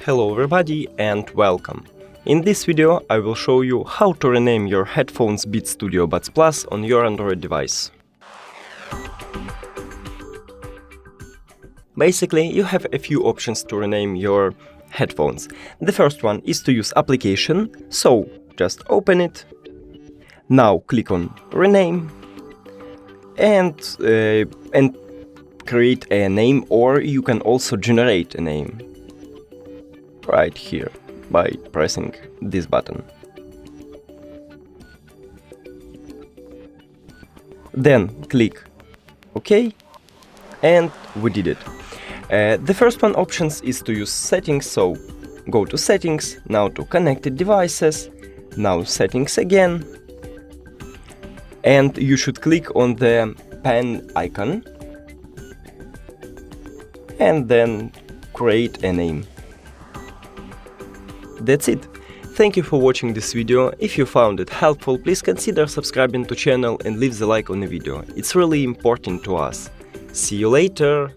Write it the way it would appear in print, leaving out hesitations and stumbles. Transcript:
Hello everybody and welcome. In this video I will show you how to rename your headphones Beats Studio Buds Plus on your Android device. Basically, you have a few options to rename your headphones. The first one is to use application, so just open it. Now click on rename and create a name, or you can also generate a name right here by pressing this button. Then click OK, and we did it. The first one options is to use settings, so go to settings, now to connected devices, now settings again, and you should click on the pen icon and then create a name. That's it. Thank you for watching this video. If you found it helpful, please consider subscribing to channel and leave the like on the video. It's really important to us. See you later!